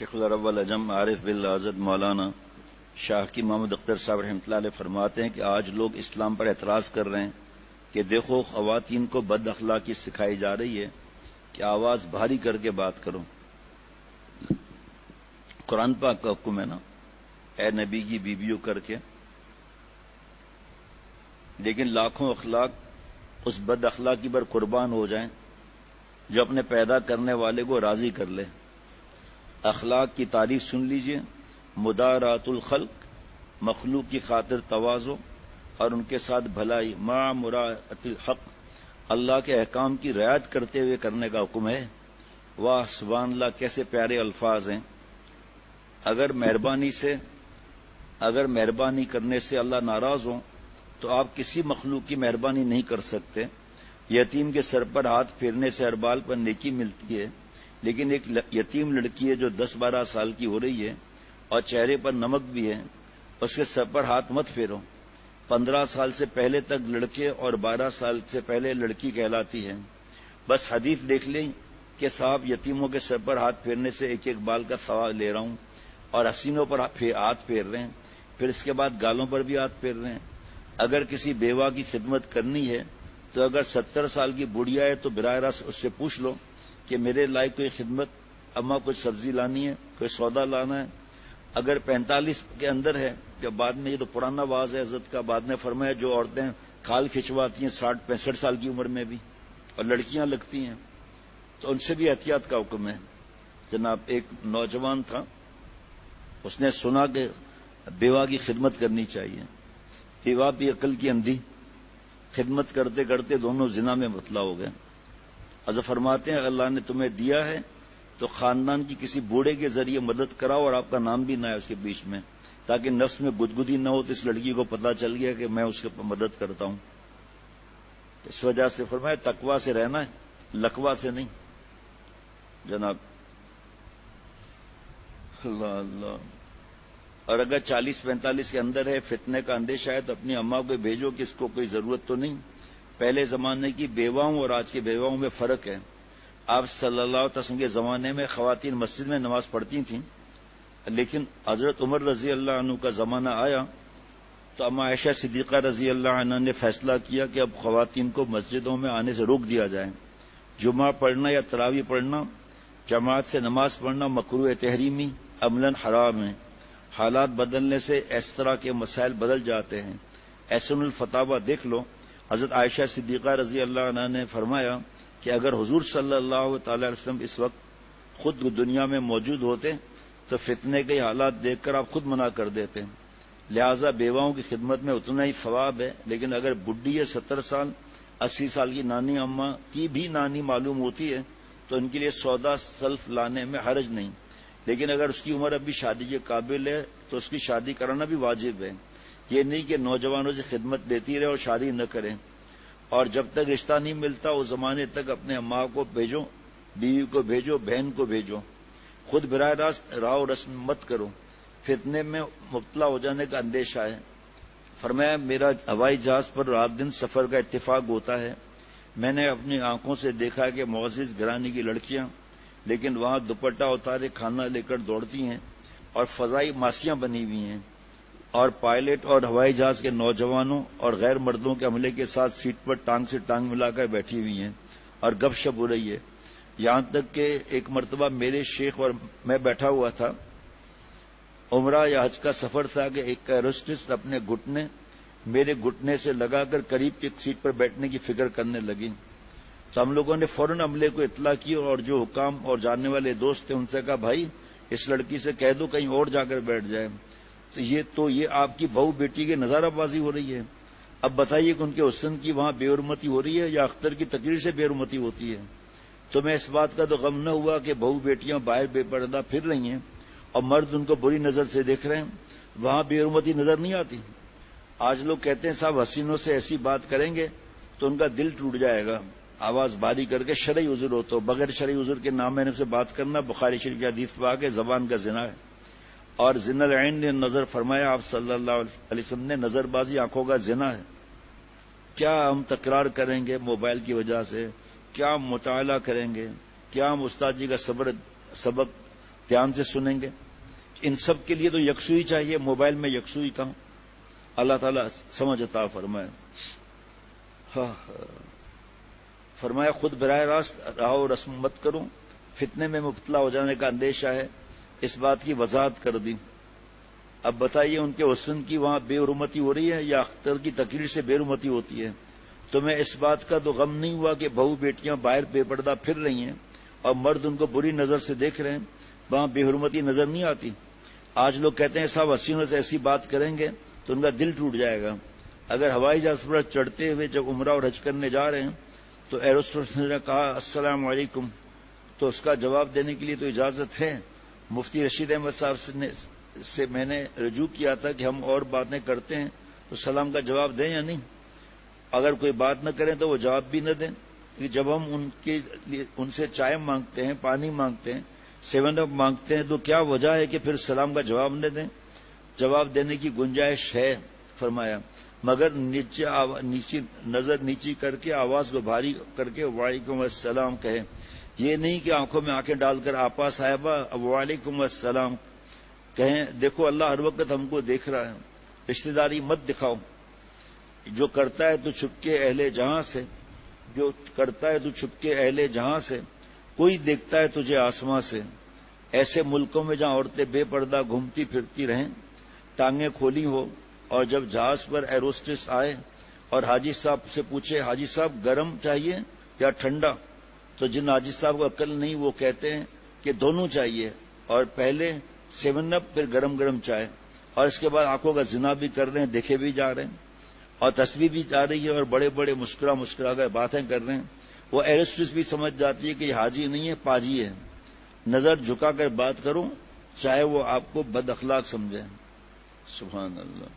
شیخ العرب والعجم عارف بالعزد مولانا شاہ کی محمد اختر صاحب رحمۃ اللہ علیہ فرماتے ہیں کہ آج لوگ اسلام پر اعتراض کر رہے ہیں کہ دیکھو خواتین کو بد اخلاقی سکھائی جا رہی ہے کہ آواز بھاری کر کے بات کرو. قرآن پاک کا حکم ہے نا، اے نبی کی بیویوں کر کے، لیکن لاکھوں اخلاق اس بد اخلاقی پر قربان ہو جائیں جو اپنے پیدا کرنے والے کو راضی کر لے. اخلاق کی تعریف سن لیجئے: مدارات الخلق، مخلوق کی خاطر تواضع اور ان کے ساتھ بھلائی، مع مراعات الحق، اللہ کے احکام کی رعایت کرتے ہوئے کرنے کا حکم ہے. واہ سبحان اللہ، کیسے پیارے الفاظ ہیں. اگر مہربانی کرنے سے اللہ ناراض ہو تو آپ کسی مخلوق کی مہربانی نہیں کر سکتے. یتیم کے سر پر ہاتھ پھیرنے سے ہر بال پر نیکی ملتی ہے، لیکن ایک یتیم لڑکی ہے جو 10-12 سال کی ہو رہی ہے اور چہرے پر نمک بھی ہے، اس کے سر پر ہاتھ مت پھیرو. 15 سال سے پہلے تک لڑکے اور 12 سال سے پہلے لڑکی کہلاتی ہے. بس حدیث دیکھ لیں کہ صاحب یتیموں کے سر پر ہاتھ پھیرنے سے ایک ایک بال کا ثواب لے رہا ہوں، اور حسینوں پر ہاتھ پھیر رہے ہیں، پھر اس کے بعد گالوں پر بھی ہاتھ پھیر رہے ہیں. اگر کسی بیوہ کی خدمت کرنی ہے تو اگر 70 سال کی بڑھیا ہے تو براہ راست اس سے پوچھ لو کہ میرے لائق کوئی خدمت، اماں کچھ سبزی لانی ہے، کوئی سودا لانا ہے. اگر 45 کے اندر ہے، کہ بعد میں یہ تو پرانا واز ہے حضرت کا، بعد میں فرمایا جو عورتیں کھال کھچواتی ہیں 60-65 سال کی عمر میں بھی اور لڑکیاں لگتی ہیں، تو ان سے بھی احتیاط کا حکم ہے. جناب ایک نوجوان تھا، اس نے سنا کہ بیوہ کی خدمت کرنی چاہیے. بیوہ بھی عقل کی اندھی، خدمت کرتے کرتے دونوں زنا میں مبتلا ہو گئے. حضرت فرماتے ہیں اللہ نے تمہیں دیا ہے تو خاندان کی کسی بوڑھے کے ذریعے مدد کراؤ اور آپ کا نام بھی نہ ہے اس کے بیچ میں، تاکہ نفس میں گدگدی نہ ہو تو اس لڑکی کو پتہ چل گیا کہ میں اس کے مدد کرتا ہوں. اس وجہ سے فرمایا تقویٰ سے رہنا ہے، لقوہ سے نہیں. جناب اللہ اللہ. اور اگر 40-45 کے اندر ہے، فتنے کا اندیشہ ہے، تو اپنی اماں کو بھیجو کہ اس کو کوئی ضرورت تو نہیں. پہلے زمانے کی بیواؤں اور آج کی بیواؤں میں فرق ہے. آپ صلی اللہ علیہ وسلم کے زمانے میں خواتین مسجد میں نماز پڑھتی تھیں، لیکن حضرت عمر رضی اللہ عنہ کا زمانہ آیا تو اما عائشہ صدیقہ رضی اللہ عنہ نے فیصلہ کیا کہ اب خواتین کو مسجدوں میں آنے سے روک دیا جائے. جمعہ پڑھنا یا تراویح پڑھنا، جماعت سے نماز پڑھنا مکروہ تحریمی، عملاً حرام ہے. حالات بدلنے سے اس طرح کے مسائل بدل جاتے ہیں. احسن الفتاوی دیکھ لو. حضرت عائشہ صدیقہ رضی اللہ عنہ نے فرمایا کہ اگر حضور صلی اللہ تعالی علیہ وسلم اس وقت خود دنیا میں موجود ہوتے تو فتنے کے حالات دیکھ کر آپ خود منع کر دیتے. لہذا بیواؤں کی خدمت میں اتنا ہی ثواب ہے، لیکن اگر بڈھی ہے 70 سال 80 سال کی نانی اماں کی بھی نانی معلوم ہوتی ہے تو ان کے لیے سودا سلف لانے میں حرج نہیں. لیکن اگر اس کی عمر اب بھی شادی کے قابل ہے تو اس کی شادی کرانا بھی واجب ہے. یہ نہیں کہ نوجوانوں سے خدمت دیتی رہے اور شادی نہ کریں. اور جب تک رشتہ نہیں ملتا اس زمانے تک اپنے ماں کو بھیجو، بیوی کو بھیجو، بہن کو بھیجو. خود براہ راست راہ و رسم مت کرو، فتنے میں مبتلا ہو جانے کا اندیشہ ہے. فرمایا میرا ہوائی جہاز پر رات دن سفر کا اتفاق ہوتا ہے. میں نے اپنی آنکھوں سے دیکھا کہ معزز گھرانے کی لڑکیاں لیکن وہاں دوپٹہ اتارے کھانا لے کر دوڑتی ہیں اور فضائی ماسیاں بنی ہوئی ہیں، اور پائلٹ اور ہوائی جہاز کے نوجوانوں اور غیر مردوں کے عملے کے ساتھ سیٹ پر ٹانگ سے ٹانگ ملا کر بیٹھی ہوئی ہیں اور گپ شپ ہو رہی ہے. یہاں تک کہ ایک مرتبہ میرے شیخ اور میں بیٹھا ہوا تھا، عمرہ یا حج کا سفر تھا، کہ ایک ایروسٹس اپنے گھٹنے میرے گھٹنے سے لگا کر قریب کی سیٹ پر بیٹھنے کی فکر کرنے لگی. تو ہم لوگوں نے فوراً عملے کو اطلاع کی اور جو حکام اور جاننے والے دوست تھے ان سے کہا بھائی اس لڑکی سے کہہ دو کہیں اور جا کر بیٹھ جائے. تو یہ آپ کی بہو بیٹی کی نظارہ بازی ہو رہی ہے. اب بتائیے کہ ان کے حسن کی وہاں بے حرمتی ہو رہی ہے یا اختر کی تقریر سے بے حرمتی ہوتی ہے. تو میں اس بات کا تو غم نہ ہوا کہ بہو بیٹیاں باہر بے پردہ پھر رہی ہیں اور مرد ان کو بری نظر سے دیکھ رہے ہیں، وہاں بے حرمتی نظر نہیں آتی. آج لوگ کہتے ہیں صاحب حسینوں سے ایسی بات کریں گے تو ان کا دل ٹوٹ جائے گا، آواز باری کر کے شرعی عذر ہو تو. بغیر شرعی عذر کے نام میں سے بات کرنا بخاری شریف کی حدیث پاک ہے، زبان کا زنا ہے. اور زنا العین نے نظر فرمایا آپ صلی اللہ علیہ وسلم نے، نظر بازی آنکھوں کا زنا ہے. کیا ہم تکرار کریں گے موبائل کی وجہ سے؟ کیا ہم مطالعہ کریں گے؟ کیا ہم استاد جی کا سبق دھیان سے سنیں گے. ان سب کے لیے تو یکسوئی چاہیے. موبائل میں یکسوئی کہاں؟ اللہ تعالیٰ سمجھ عطا فرمائے. فرمایا خود براہ راست راہ رسم مت کرو، فتنے میں مبتلا ہو جانے کا اندیشہ ہے. اس بات کی وضاحت کر دی. اب بتائیے ان کے حسن کی وہاں بے حرمتی ہو رہی ہے یا اختر کی تقریر سے بے حرمتی ہوتی ہے؟ تمہیں اس بات کا تو غم نہیں ہوا کہ بہو بیٹیاں باہر بے پردہ پھر رہی ہیں اور مرد ان کو بری نظر سے دیکھ رہے ہیں، وہاں بے حرمتی نظر نہیں آتی؟ آج لوگ کہتے ہیں صاحب حسینوں سے ایسی بات کریں گے تو ان کا دل ٹوٹ جائے گا. اگر ہوائی جہاز پر چڑھتے ہوئے جب عمرہ اور حج کرنے جا رہے ہیں تو ایروسٹس نے کہا السلام علیکم، تو اس کا جواب دینے کے لیے تو اجازت ہے. مفتی رشید احمد صاحب سے میں نے رجوع کیا تھا کہ ہم اور باتیں کرتے ہیں تو سلام کا جواب دیں یا نہیں. اگر کوئی بات نہ کریں تو وہ جواب بھی نہ دیں. جب ہم ان سے چائے مانگتے ہیں، پانی مانگتے ہیں، 7 اپ مانگتے ہیں تو کیا وجہ ہے کہ پھر سلام کا جواب نہ دیں؟ جواب دینے کی گنجائش ہے. فرمایا مگر نیچی نظر نیچی کر کے آواز کو بھاری کر کے وعلیکم السلام کہیں. یہ نہیں کہ آنکھوں میں آنکھیں ڈال کر آپا صاحبہ وعلیکم السلام کہیں. دیکھو اللہ ہر وقت ہم کو دیکھ رہا ہے. رشتہ داری مت دکھاؤ. جو کرتا ہے تو چھپکے اہل جہاں سے، جو کرتا ہے تو چھپکے اہل جہاں سے، کوئی دیکھتا ہے تجھے آسماں سے. ایسے ملکوں میں جہاں عورتیں بے پردہ گھومتی پھرتی رہیں، ٹانگیں کھولی ہو، اور جب جہاز پر ایروسٹس آئے اور حاجی صاحب سے پوچھے حاجی صاحب گرم چاہیے یا ٹھنڈا، تو جن حاجی صاحب کو عقل نہیں وہ کہتے ہیں کہ دونوں چاہیے، اور پہلے 7 اپ پھر گرم گرم چائے، اور اس کے بعد آنکھوں کا زنا بھی کر رہے ہیں، دیکھے بھی جا رہے ہیں، اور تصویر بھی جا رہی ہے، اور بڑے بڑے مسکرا کر باتیں کر رہے ہیں. وہ ایروسٹس بھی سمجھ جاتی ہے کہ یہ حاجی نہیں ہے پاجی ہے. نظر جھکا کر بات کرو چاہے وہ آپ کو بد اخلاق سمجھے. سبحان اللہ.